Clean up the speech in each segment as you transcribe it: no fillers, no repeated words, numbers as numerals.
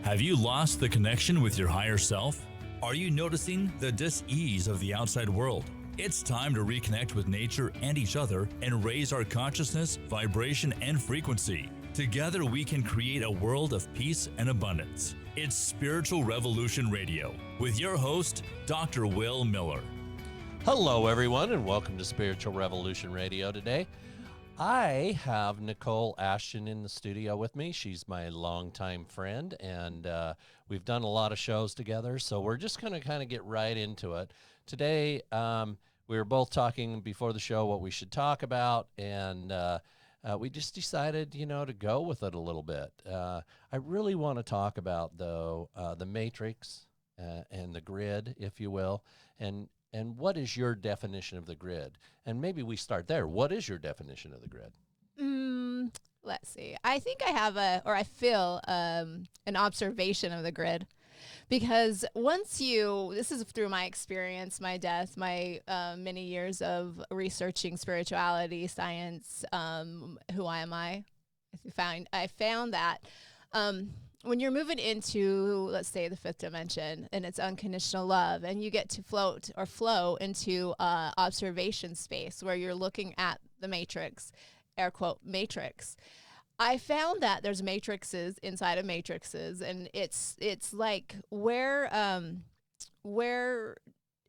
Have you lost the connection with your higher self? Are you noticing the dis-ease of the outside world? It's time to reconnect with nature and each other and raise our consciousness, vibration, and frequency. Together we can create a world of peace and abundance. It's Spiritual Revolution Radio with your host, Dr. Will Miller. Hello, everyone, and welcome to Spiritual Revolution Radio today. I have Nicole Ashton in the studio with me. She's my longtime friend, and we've done a lot of shows together, so we're just going to kind of get right into it. Today, we were both talking before the show what we should talk about, and we just decided, to go with it a little bit. I really want to talk about, though, the matrix and the grid, if you will, and what is your definition of the grid? And maybe we start there. What is your definition of the grid? Let's see. I think I feel an observation of the grid. Because this is through my experience, my death, my many years of researching spirituality, science, who am I? I found that when you're moving into, let's say, the fifth dimension, and it's unconditional love, and you get to flow into observation space where you're looking at the matrix, air quote, matrix. I found that there's matrices inside of matrices, and it's like where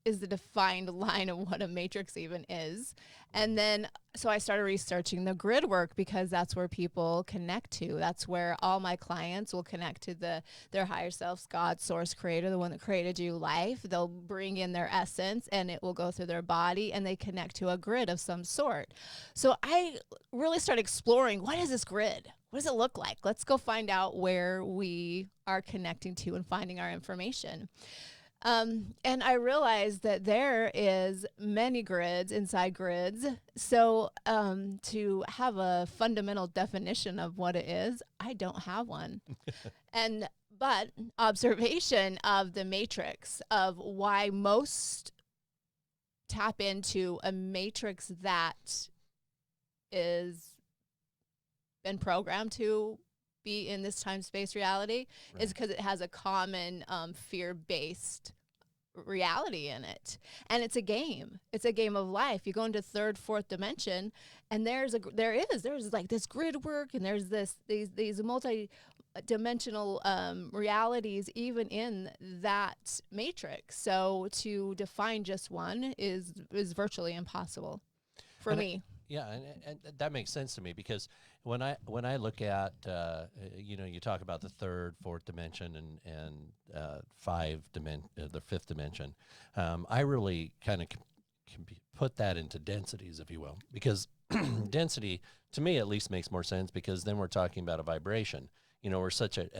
is the defined line of what a matrix even is? And then, so I started researching the grid work because that's where people connect to. That's where all my clients will connect to their higher selves, God, source, creator, the one that created you, life. They'll bring in their essence and it will go through their body and they connect to a grid of some sort. So I really started exploring, what is this grid? What does it look like? Let's go find out where we are connecting to and finding our information. And I realized that there is many grids inside grids. So to have a fundamental definition of what it is, I don't have one. But observation of the matrix of why most tap into a matrix that is been programmed to be in this time-space reality is because it has a common fear-based reality in it. And it's a game. It's a game of life. You go into third, fourth dimension, and there's like this grid work, and there's these multi-dimensional realities even in that matrix. So to define just one is virtually impossible for me. Yeah, and that makes sense to me because when I look at you talk about the third, fourth dimension and the fifth dimension, I really kind of can put that into densities, if you will, because density to me at least makes more sense because then we're talking about a vibration. We're such a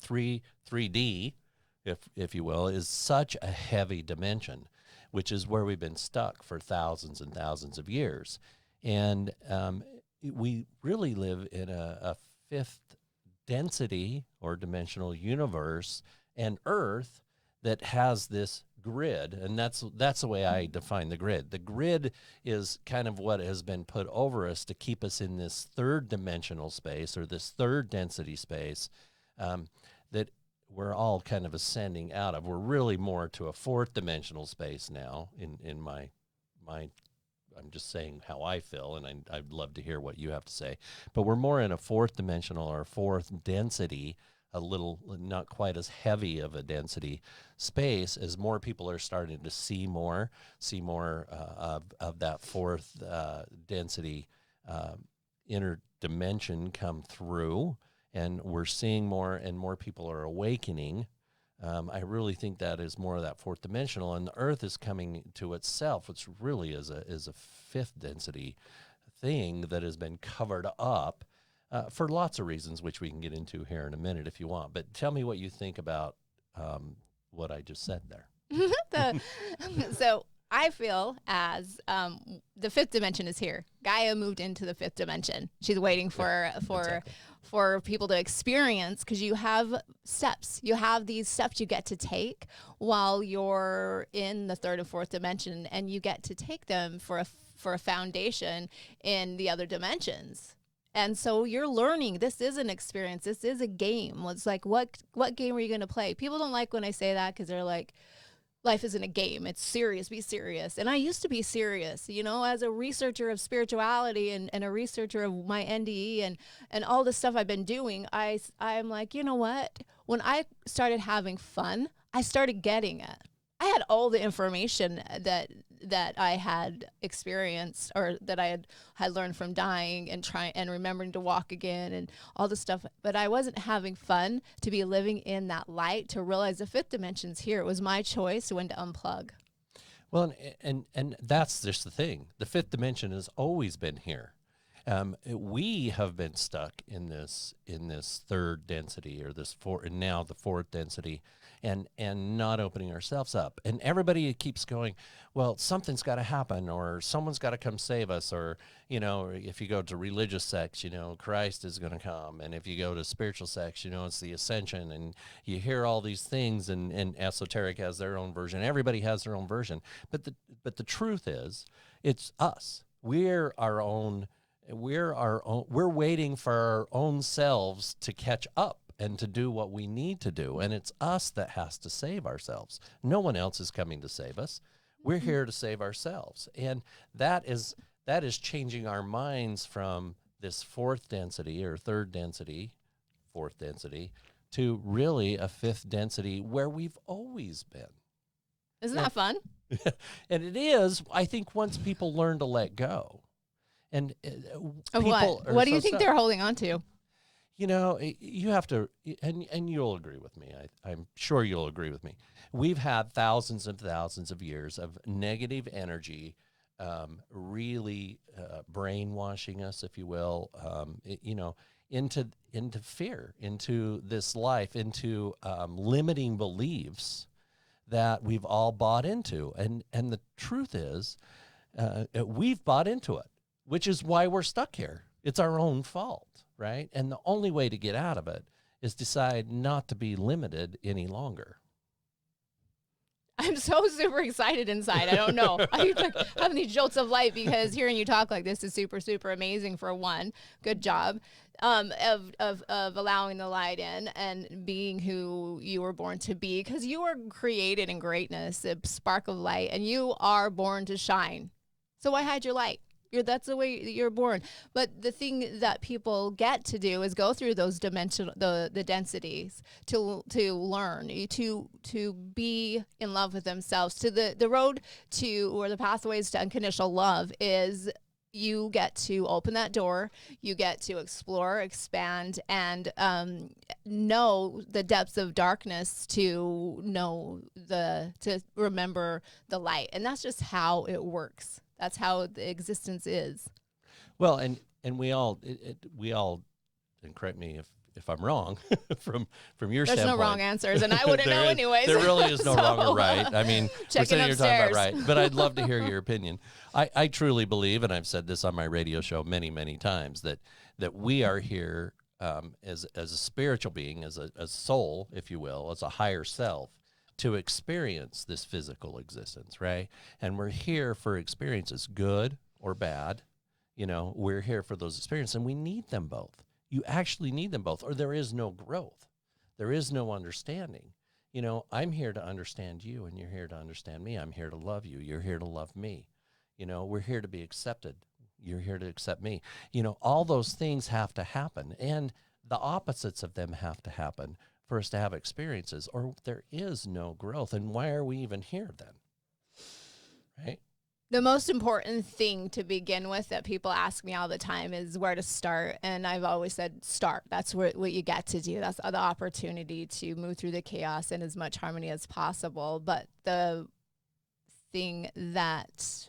3D, if you will, is such a heavy dimension, which is where we've been stuck for thousands and thousands of years. And we really live in a fifth density or dimensional universe and Earth that has this grid, and that's the way I define the grid. The grid is kind of what has been put over us to keep us in this third dimensional space or this third density space that we're all kind of ascending out of. We're really more to a fourth dimensional space now in my I'm just saying how I feel, and I'd love to hear what you have to say. But we're more in a fourth dimensional or fourth density, a little not quite as heavy of a density space as more people are starting to see more of that fourth density inner dimension come through, and we're seeing more and more people are awakening. I really think that is more of that fourth dimensional, and the Earth is coming to itself, which really is a fifth density thing that has been covered up for lots of reasons, which we can get into here in a minute if you want. But tell me what you think about what I just said there. So I feel as the fifth dimension is here. Gaia moved into the fifth dimension. She's waiting for people to experience, because you have steps. You have these steps you get to take while you're in the third and fourth dimension, and you get to take them for a foundation in the other dimensions. And so you're learning. This is an experience. This is a game. It's like, what game are you going to play? People don't like when I say that because they're like, life isn't a game. It's serious. Be serious. And I used to be serious, you know, as a researcher of spirituality and a researcher of my NDE and all the stuff I've been doing. I'm like, you know what? When I started having fun, I started getting it. I had all the information that I had experienced or that I had learned from dying and remembering to walk again and all this stuff. But I wasn't having fun to be living in that light, to realize the fifth dimension's here. It was my choice when to unplug. Well, and that's just the thing. The fifth dimension has always been here. We have been stuck in this third density or now the fourth density, and not opening ourselves up. And everybody keeps going, well, something's got to happen, or someone's got to come save us, or, you know, if you go to religious sects, you know, Christ is going to come. And if you go to spiritual sects, you know, it's the ascension. And you hear all these things, and esoteric has their own version. Everybody has their own version. But the truth is, it's us. We're waiting for our own selves to catch up and to do what we need to do. And it's us that has to save ourselves. No one else is coming to save us. We're here to save ourselves. And that is changing our minds from this fourth density or third density, fourth density, to really a fifth density where we've always been. Isn't that fun? And it is, I think, once people learn to let go. And people what do you think they're holding on to? You know, you have to, and you'll agree with me. I'm sure you'll agree with me. We've had thousands and thousands of years of negative energy, really brainwashing us, if you will, into fear, into this life, into limiting beliefs that we've all bought into. And the truth is, we've bought into it, which is why we're stuck here. It's our own fault, right? And the only way to get out of it is decide not to be limited any longer. I'm so super excited inside. I don't know. I'm like having these jolts of light because hearing you talk like this is super, super amazing for one. Good job of allowing the light in and being who you were born to be, because you were created in greatness, a spark of light, and you are born to shine. So why hide your light? That's the way you're born. But the thing that people get to do is go through those the densities to learn, to be in love with themselves. To the road to, or the pathways to unconditional love is, you get to open that door, you get to explore, expand, and know the depths of darkness, to remember the light. And that's just how it works. That's how the existence is. Well, and we all, and correct me if I'm wrong, from your There's standpoint. no wrong answers, and I wouldn't know anyways. There really is no wrong or right. I mean, we're sitting here talking about right, but I'd love to hear your opinion. I truly believe, and I've said this on my radio show many, many times, that we are here as a spiritual being, as a soul, if you will, as a higher self, to experience this physical existence, right? And we're here for experiences, good or bad. You know, we're here for those experiences, and we need them both. You actually need them both, or there is no growth. There is no understanding. You know, I'm here to understand you, and you're here to understand me. I'm here to love you. You're here to love me. You know, we're here to be accepted. You're here to accept me. You know, all those things have to happen, and the opposites of them have to happen for us to have experiences, or there is no growth. And why are we even here then? Right? The most important thing to begin with that people ask me all the time is where to start. And I've always said, start. That's what you get to do. That's the opportunity to move through the chaos in as much harmony as possible. But the thing that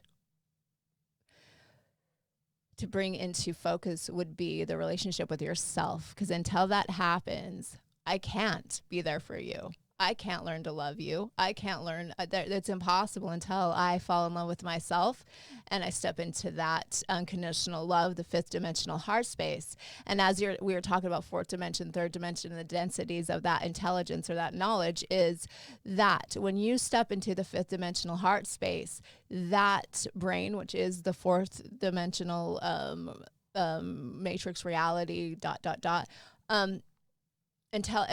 to bring into focus would be the relationship with yourself. Because until that happens, I can't be there for you. I can't learn to love you. I can't learn. It's impossible until I fall in love with myself and I step into that unconditional love, the fifth dimensional heart space. And as we were talking about fourth dimension, third dimension, and the densities of that intelligence or that knowledge, is that when you step into the fifth dimensional heart space, that brain, which is the fourth dimensional matrix reality, ... Until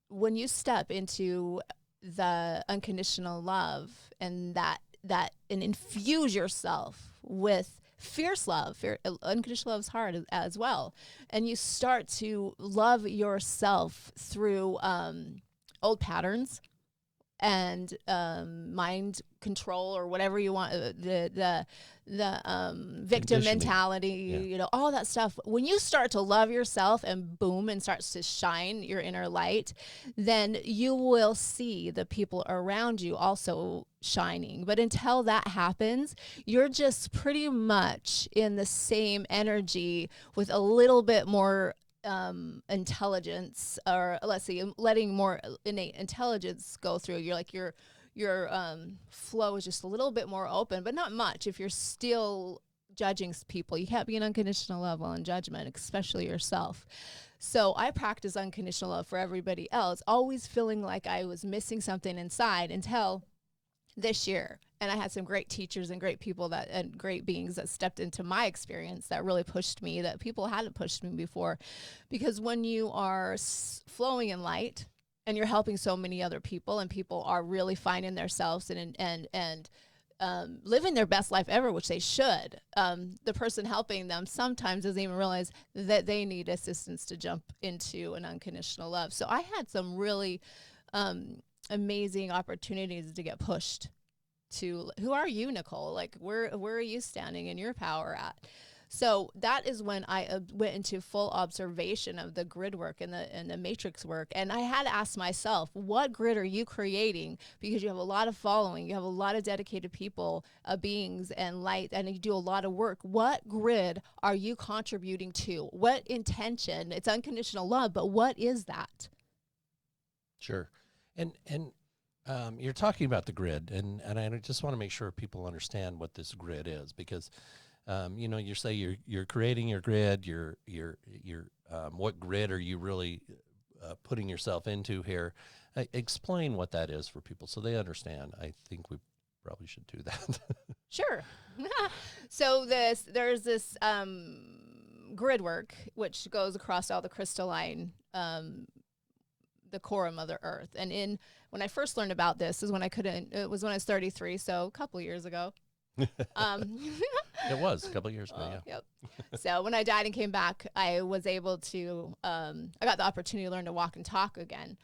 when you step into the unconditional love and and infuse yourself with fierce love. Unconditional love is hard as well. And you start to love yourself through old patterns and mind control, or whatever you want, the victim mentality, Yeah. all that stuff. When you start to love yourself and boom, and starts to shine your inner light, then you will see the people around you also shining. But until that happens, you're just pretty much in the same energy with a little bit more intelligence, or let's see, letting more innate intelligence go through. You're like your flow is just a little bit more open, but not much. If you're still judging people, you can't be an unconditional love while in judgment, especially yourself. So I practice unconditional love for everybody else, always feeling like I was missing something inside until this year. And I had some great teachers and great people and great beings that stepped into my experience that really pushed me, that people hadn't pushed me before. Because when you are flowing in light and you're helping so many other people, and people are really finding themselves and living their best life ever, which they should, the person helping them sometimes doesn't even realize that they need assistance to jump into an unconditional love. So I had some really amazing opportunities to get pushed to, who are you, Nicole? Like, where are you standing in your power at? So that is when I went into full observation of the grid work and the matrix work. And I had to ask myself, what grid are you creating? Because you have a lot of following, you have a lot of dedicated people, beings and light, and you do a lot of work. What grid are you contributing to? What intention? It's unconditional love, but what is that? Sure. And you're talking about the grid, and I just want to make sure people understand what this grid is, because you say you're creating your grid. You're what grid are you really putting yourself into here? Explain what that is for people so they understand. I think we probably should do that. Sure. So there's this grid work which goes across all the crystalline, the core of Mother Earth. And when I first learned about this is when it was when I was 33, so a couple of years ago. It was a couple of years ago, yeah. Yep. So when I died and came back, I was able to, I got the opportunity to learn to walk and talk again.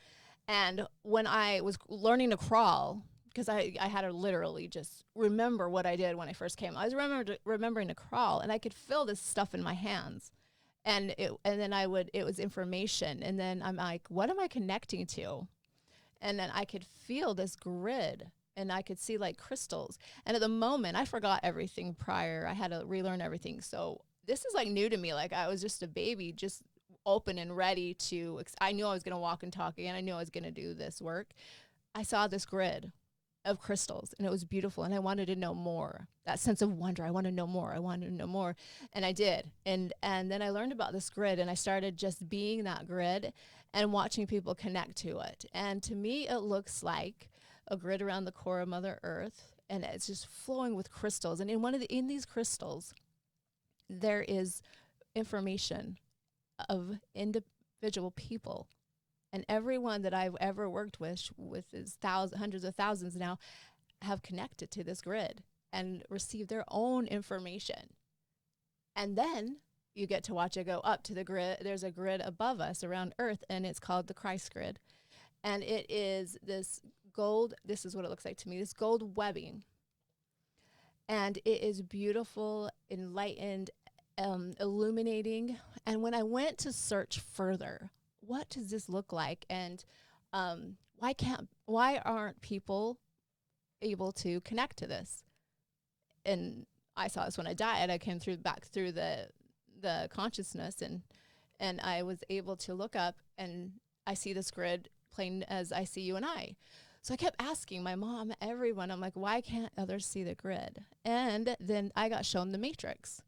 And when I was learning to crawl, because I had to literally just remember what I did when I first came. I was remembering to crawl, and I could feel this stuff in my hands. And then it was information. And then I'm like, what am I connecting to? And then I could feel this grid, and I could see like crystals. And at the moment, I forgot everything prior. I had to relearn everything. So this is like new to me. Like, I was just a baby, just open and ready to, I knew I was going to walk and talk again. I knew I was going to do this work. I saw this grid of crystals, and it was beautiful, and I wanted to know more. That sense of wonder, I want to know more, and I did. And then I learned about this grid, and I started just being that grid and watching people connect to it. And to me, it looks like a grid around the core of Mother Earth, and it's just flowing with crystals. And in these crystals, there is information of individual people. And everyone that I've ever worked with is hundreds of thousands now, have connected to this grid and received their own information. And then you get to watch it go up to the grid. There's a grid above us around Earth, and it's called the Christ grid. And it is this gold, this is what it looks like to me, this gold webbing. And it is beautiful, enlightened, illuminating. And when I went to search further, what does this look like? And why aren't people able to connect to this? And I saw this when I died. I came back through the consciousness, and I was able to look up, and I see this grid plain as I see you and I. So I kept asking my mom, everyone, I'm like, why can't others see the grid? And then I got shown the matrix,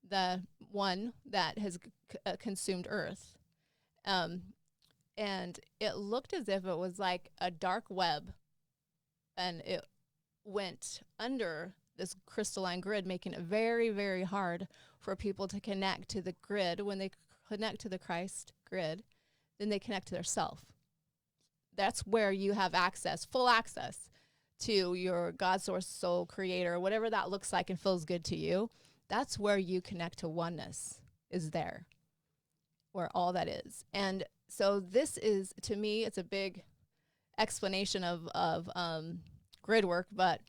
the one that has consumed Earth. And it looked as if it was like a dark web, and it went under this crystalline grid, making it very, very hard for people to connect to the grid. When they connect to the Christ grid, then they connect to their self. That's where you have access, full access to your God, source, soul, creator, whatever that looks like and feels good to you. That's where you connect to oneness, is there, where all that is. And so this is, to me, it's a big explanation of grid work, but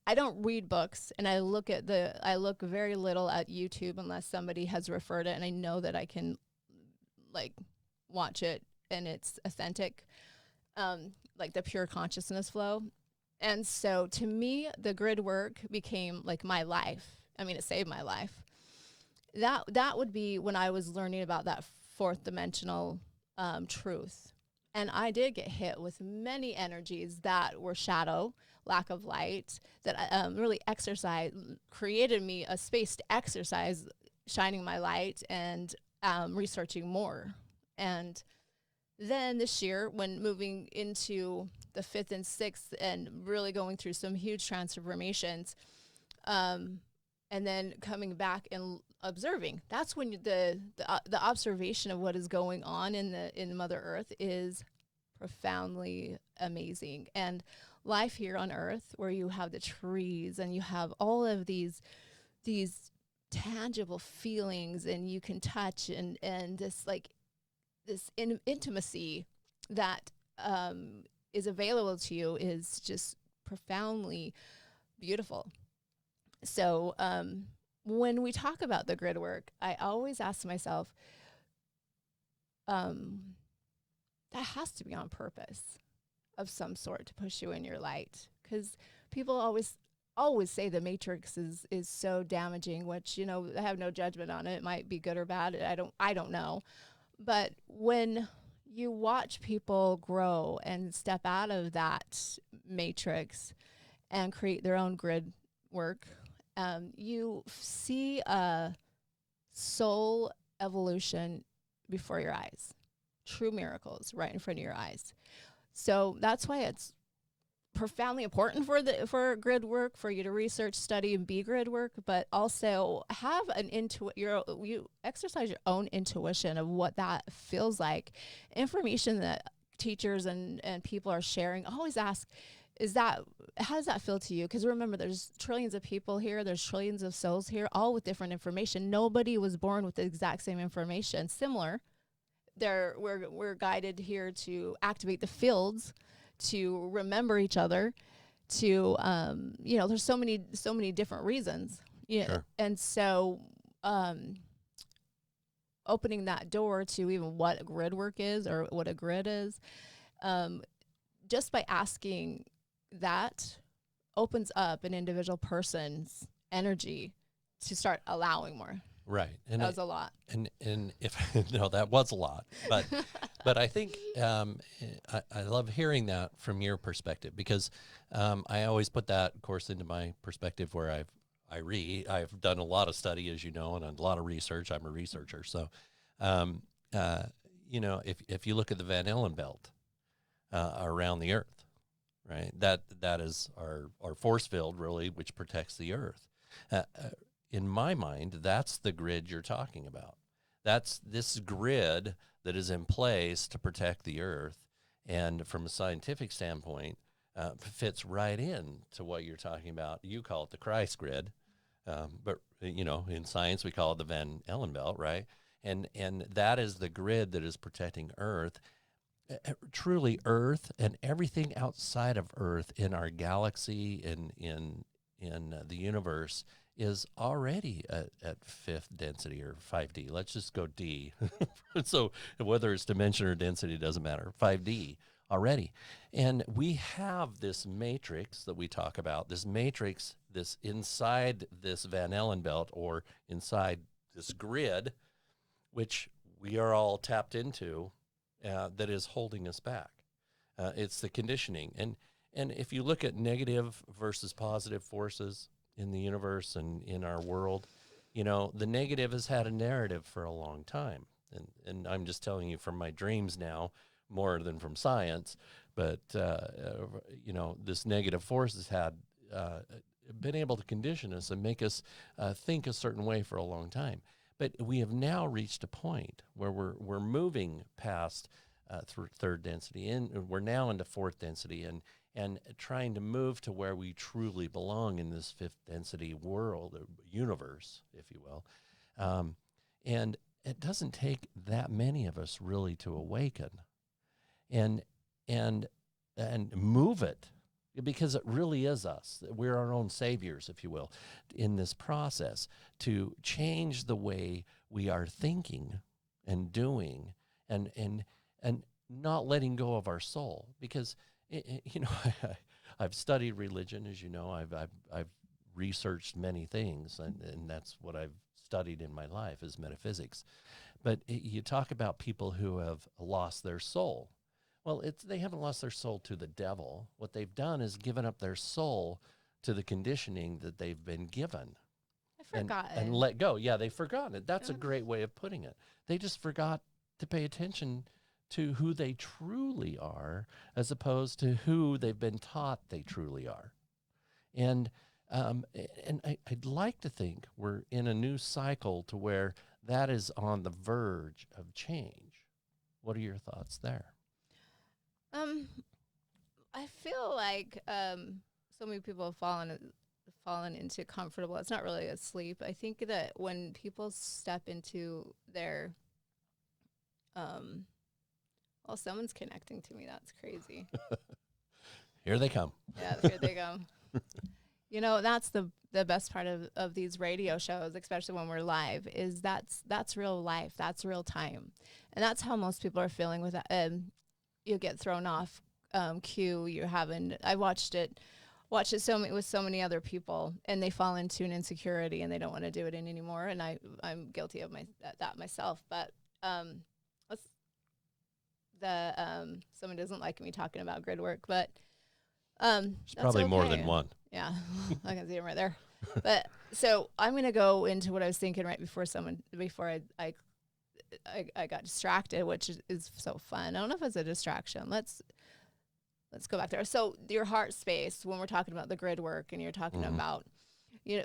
I don't read books, and I look very little at YouTube unless somebody has referred it, and I know that I can like watch it and it's authentic, like the pure consciousness flow. And so to me, the grid work became like my life. I mean, it saved my life. That would be when I was learning about that fourth dimensional truth. And I did get hit with many energies that were shadow, lack of light, that really created me a space to exercise, shining my light and researching more. And then this year, when moving into the 5th and 6th and really going through some huge transformations, and then coming back and observing, that's when the observation of what is going on in Mother Earth is profoundly amazing. And life here on Earth, where you have the trees and you have all of these tangible feelings, and you can touch and this intimacy that is available to you, is just profoundly beautiful. So when we talk about the grid work, I always ask myself, that has to be on purpose of some sort to push you in your light, because people always say the matrix is so damaging, which, you know, I have no judgment on it. It might be good or bad. I don't know. But when you watch people grow and step out of that matrix and create their own grid work, you see a soul evolution before your eyes, true miracles right in front of your eyes. So that's why it's profoundly important for grid work, for you to research, study, and be grid work, but also have you exercise your own intuition of what that feels like. Information that teachers and people are sharing, always ask, how does that feel to you? Because remember, there's trillions of people here, there's trillions of souls here, all with different information. Nobody was born with the exact same information. Similar, we're guided here to activate the fields, to remember each other, to there's so many different reasons. Yeah. Sure. And so opening that door to even what grid work is, or what a grid is, just by asking, that opens up an individual person's energy to start allowing more. Right. And that was a lot. And if no, that was a lot. But I think I love hearing that from your perspective, because I always put that, of course, into my perspective, where I've done a lot of study, as you know, and a lot of research. I'm a researcher. So, if you look at the Van Allen belt around the Earth, right, that is our force field, really, which protects the Earth. In my mind, that's the grid you're talking about. That's this grid that is in place to protect the Earth, and from a scientific standpoint, fits right in to what you're talking about. You call it the Christ grid, but in science we call it the Van Allen belt, right? And that is the grid that is protecting Earth. Truly, Earth and everything outside of Earth in our galaxy, in the universe, is already at 5th density, or 5D. Let's just go D. So whether it's dimension or density, doesn't matter. 5D already. And we have this matrix that we talk about, this matrix, this inside this Van Allen belt, or inside this grid, which we are all tapped into, that is holding us back. It's the conditioning. And if you look at negative versus positive forces in the universe and in our world, the negative has had a narrative for a long time. And I'm just telling you from my dreams now, more than from science, but, this negative force has had been able to condition us and make us think a certain way for a long time. But we have now reached a point where we're moving past third density, and we're now into fourth density, and trying to move to where we truly belong in this fifth density world, or universe, if you will. And it doesn't take that many of us really to awaken and move it, because it really is us. We're our own saviors, if you will, in this process to change the way we are thinking and doing, and not letting go of our soul. Because I've studied religion, as you know. I've researched many things, and that's what I've studied in my life, is metaphysics. But you talk about people who have lost their soul. Well, they haven't lost their soul to the devil. What they've done is given up their soul to the conditioning that they've been given. I forgot. And let go. Yeah, they've forgotten it. That's a great way of putting it. They just forgot to pay attention to who they truly are, as opposed to who they've been taught they truly are. And I'd like to think we're in a new cycle to where that is on the verge of change. What are your thoughts there? I feel like so many people have fallen into comfortable. It's not really a sleep. I think that when people step into their well, someone's connecting to me. That's crazy. Here they come. Yeah, here they go. That's the best part of these radio shows, especially when we're live, is that's real life. That's real time. And that's how most people are feeling with that. You get thrown off cue. I watched it with so many other people, and they fall into an insecurity and they don't want to do it anymore. And I'm guilty of that myself. But someone doesn't like me talking about grid work, but it's probably more than one. Yeah, I can see him right there. But so I'm going to go into what I was thinking right before I got distracted, which is so fun. I don't know if it's a distraction. Let's go back there. So your heart space, when we're talking about the grid work, and you're talking about,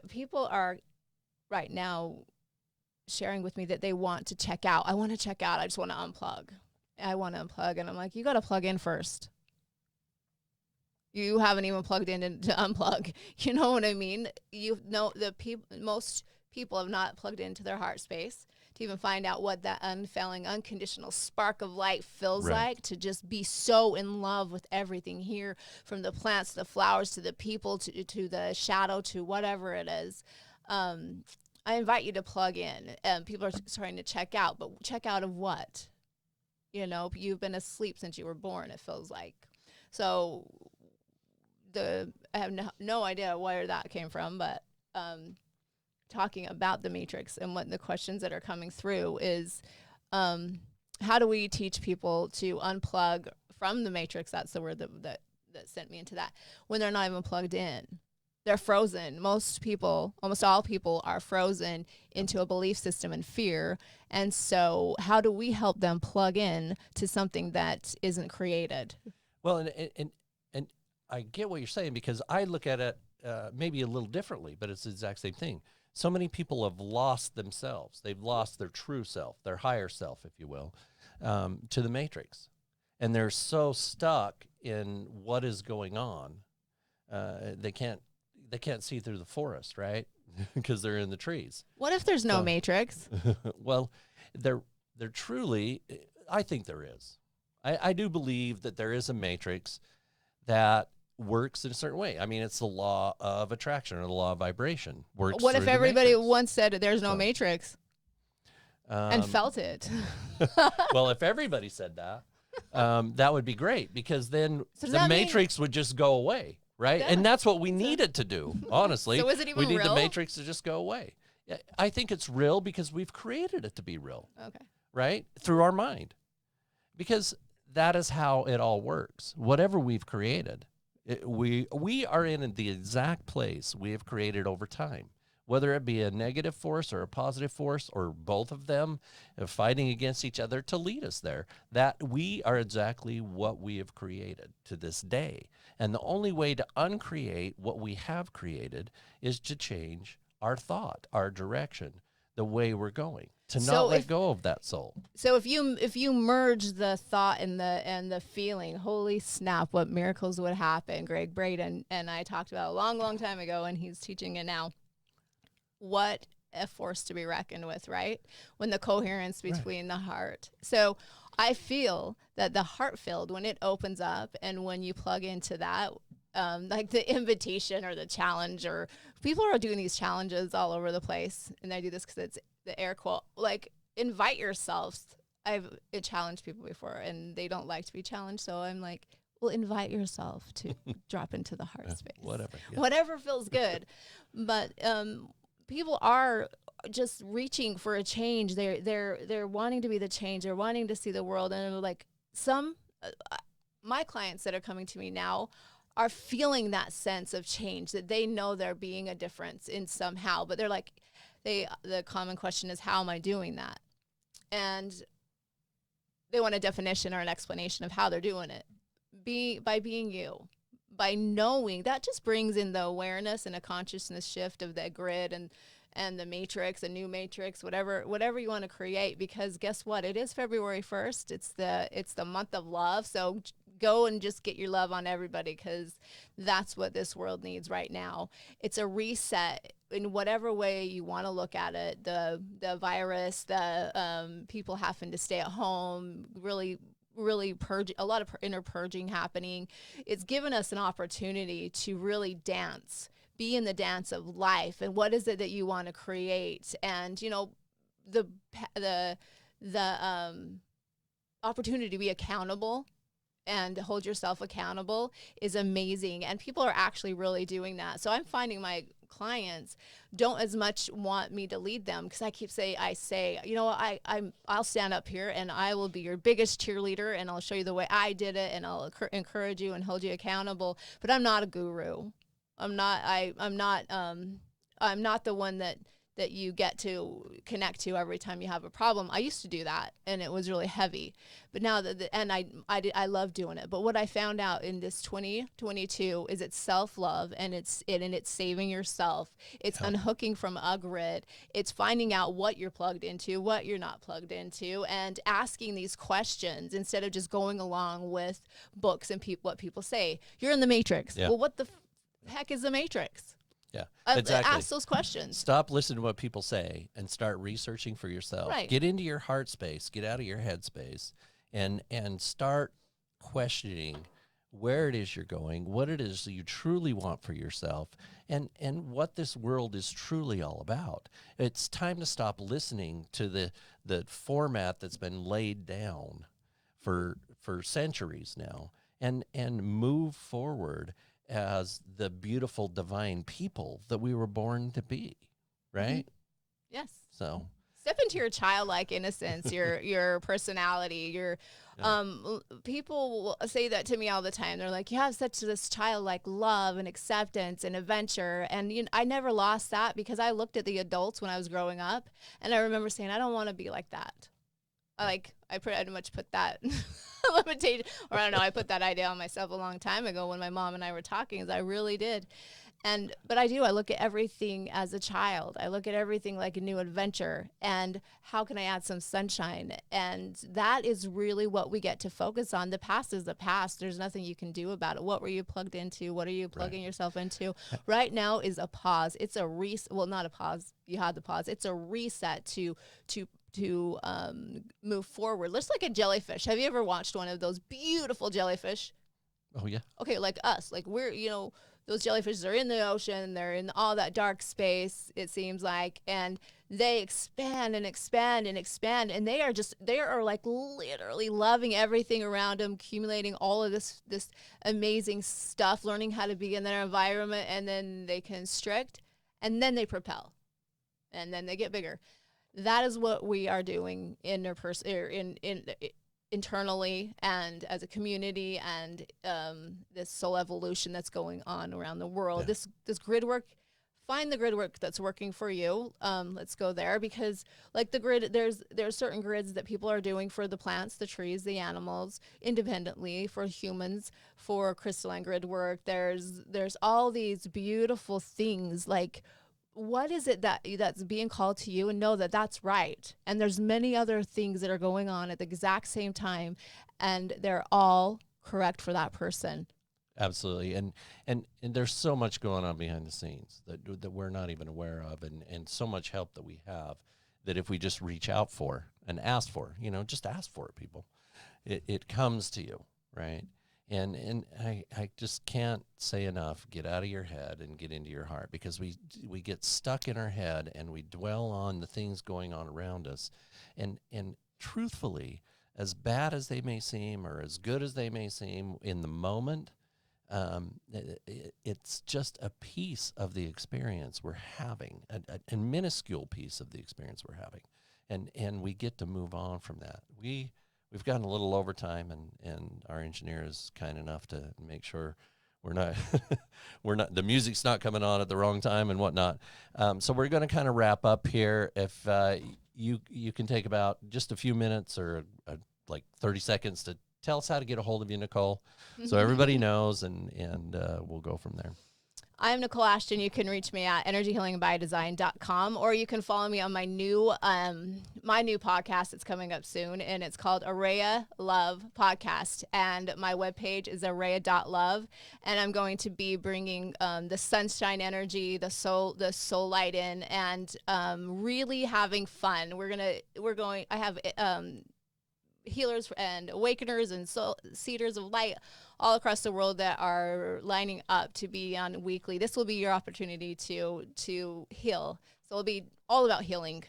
people are right now sharing with me that they want to check out. I want to check out. I just want to unplug. I want to unplug. And I'm like, you got to plug in first. You haven't even plugged in to unplug. You know what I mean? Most people have not plugged into their heart space to even find out what that unfailing, unconditional spark of light feels like, to just be so in love with everything here, from the plants, to the flowers, to the people, to the shadow, to whatever it is. I invite you to plug in. People are starting to check out, but check out of what? You've been asleep since you were born, it feels like. So I have no idea where that came from, but talking about the matrix and what the questions that are coming through is, how do we teach people to unplug from the matrix? That's the word that sent me into that, when they're not even plugged in. They're frozen. Most people, almost all people, are frozen into a belief system and fear. And so how do we help them plug in to something that isn't created? Well, and I get what you're saying, because I look at it maybe a little differently, but it's the exact same thing. So many people have lost themselves. They've lost their true self, their higher self, if you will, to the matrix. And they're so stuck in what is going on. They can't see through the forest, right? Because they're in the trees. What if there's no matrix? Well, there truly, I think there is. I do believe that there is a matrix that works in a certain way. I mean, it's the law of attraction, or the law of vibration. Works. What if everybody once said there's no matrix and felt it? Well, if everybody said that, that would be great, because then the matrix would just go away, right? Yeah. And that's what we need it to do, honestly. So is it even real? We need real? the matrix to just go away. Yeah, I think it's real because we've created it to be real. Okay. Right? Through our mind. Because that is how it all works. Whatever we've created, we are in the exact place we have created over time. whether it be a negative force or a positive force or both of them fighting against each other to lead us there. That we are exactly what we have created to this day. And the only way to uncreate what we have created is to change our thought, our direction, the way we're going, to not let go of that soul. So if you merge the thought and the feeling, holy snap, what miracles would happen. Greg Braden and I talked about a long time ago, and he's teaching it now. What a force to be reckoned with, right? When the coherence between the heart. So I feel that the heart field, when it opens up and when you plug into that, like the invitation or the challenge, or people are doing these challenges all over the place, and I do this because it's the air quote, like invite yourselves. I've challenged people before and they don't like to be challenged, so I'm like, well, invite yourself to drop into the heart space. Whatever feels good. But people are just reaching for a change. They're wanting to be the change. They're wanting to see the world, and like some my clients that are coming to me now are feeling that sense of change, that they know they're being a difference in somehow, but they're like, the common question is, how am I doing that? And they want a definition or an explanation of how they're doing it. By being you, by knowing, that just brings in the awareness and a consciousness shift of the grid and the matrix, a new matrix, whatever you want to create, because guess what? It is February 1st. It's the month of love. So go and just get your love on everybody, because that's what this world needs right now. It's a reset in whatever way you want to look at it. The virus, the people having to stay at home, really purge, a lot of inner purging happening. It's given us an opportunity to really dance, be in the dance of life, and what is it that you want to create. And the opportunity to be accountable and hold yourself accountable is amazing, and people are actually really doing that. So I'm finding my clients don't as much want me to lead them, because I say, I'll stand up here and I will be your biggest cheerleader, and I'll show you the way I did it, and I'll encourage you and hold you accountable. But I'm not a guru. I'm not the one that you get to connect to every time you have a problem. I used to do that, and it was really heavy. But now I love doing it. But what I found out in this 2022 is it's self-love, and it's saving yourself. It's unhooking from a grid. It's finding out what you're plugged into, what you're not plugged into, and asking these questions instead of just going along with books and what people say. You're in the matrix. Yeah. Well, what the heck is the matrix? Yeah, exactly. Ask those questions. Stop listening to what people say and start researching for yourself. Right. Get into your heart space, get out of your head space, and start questioning where it is you're going, what it is that you truly want for yourself, and what this world is truly all about. It's time to stop listening to the format that's been laid down for centuries now, and move forward as the beautiful divine people that we were born to be, right? Mm-hmm. Yes. So step into your childlike innocence, your personality, people say that to me all the time. They're like, you have such this childlike love and acceptance and adventure. And I never lost that, because I looked at the adults when I was growing up, and I remember saying, I don't want to be like that. I pretty much put that limitation, or I don't know, I put that idea on myself a long time ago when my mom and I were talking, as I really did. But I look at everything as a child. I look at everything like a new adventure, and how can I add some sunshine? And that is really what we get to focus on. The past is the past. There's nothing you can do about it. What were you plugged into? What are you plugging yourself into? Right now is a pause. It's a well, not a pause. You had the pause. It's a reset to move forward. Just like a jellyfish. Have you ever watched one of those beautiful jellyfish? Oh, yeah. Okay, like us. Like we're, those jellyfish are in the ocean. They're in all that dark space, it seems like. And they expand and expand and expand. And they are like literally loving everything around them, accumulating all of this amazing stuff, learning how to be in their environment. And then they constrict, and then they propel. And then they get bigger. That is what we are doing internally and as a community, and this soul evolution that's going on around the world. Yeah. This grid work find the grid work that's working for you. Let's go there, because like the grid, there's certain grids that people are doing for the plants, the trees, the animals, independently, for humans, for crystalline grid work. There's all these beautiful things. Like, what is it that's being called to you, and know that that's right. And there's many other things that are going on at the exact same time, and they're all correct for that person. Absolutely. And there's so much going on behind the scenes that we're not even aware of, and so much help that we have, that if we just reach out for and ask for, just ask for it, people, it comes to you, right? And I just can't say enough, get out of your head and get into your heart, because we get stuck in our head and we dwell on the things going on around us. And truthfully, as bad as they may seem, or as good as they may seem in the moment, it's just a piece of the experience we're having, a minuscule piece of the experience we're having. And we get to move on from that. We've gotten a little overtime, and our engineer is kind enough to make sure we're not the music's not coming on at the wrong time and whatnot. So we're going to kind of wrap up here. If you can take about just a few minutes, or like 30 seconds, to tell us how to get a hold of you, Nicole, so everybody knows, and we'll go from there. I'm Nicole Ashton. You can reach me at energyhealingbydesign.com, or you can follow me on my new podcast that's coming up soon, and it's called Araya Love Podcast, and my webpage is araya.love, and I'm going to be bringing the sunshine energy, the soul light in, and really having fun. I have healers and awakeners and seeders of light all across the world that are lining up to be on weekly. This will be your opportunity to heal. So it'll be all about healing.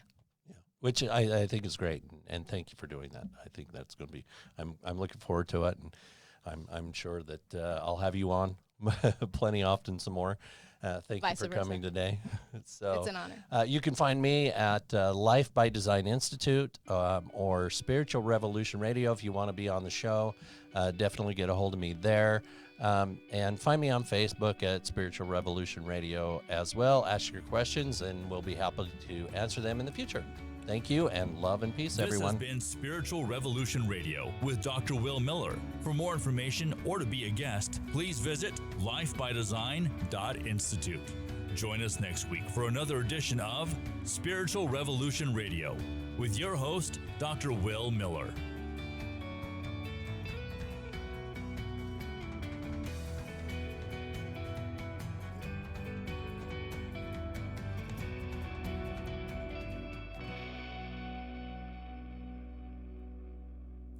Yeah, which I think is great, and thank you for doing that. I think that's going to be. I'm looking forward to it, and I'm sure that I'll have you on plenty often some more. Thank you for coming today. So, it's an honor. You can find me at Life by Design Institute, or Spiritual Revolution Radio if you want to be on the show. Definitely get a hold of me there. And find me on Facebook at Spiritual Revolution Radio as well. Ask your questions, and we'll be happy to answer them in the future. Thank you, and love and peace, everyone. This has been Spiritual Revolution Radio with Dr. Will Miller. For more information or to be a guest, please visit lifebydesign.institute. Join us next week for another edition of Spiritual Revolution Radio with your host, Dr. Will Miller.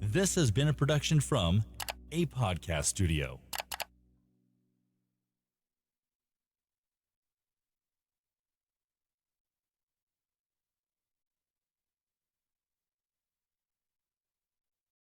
This has been a production from a podcast studio.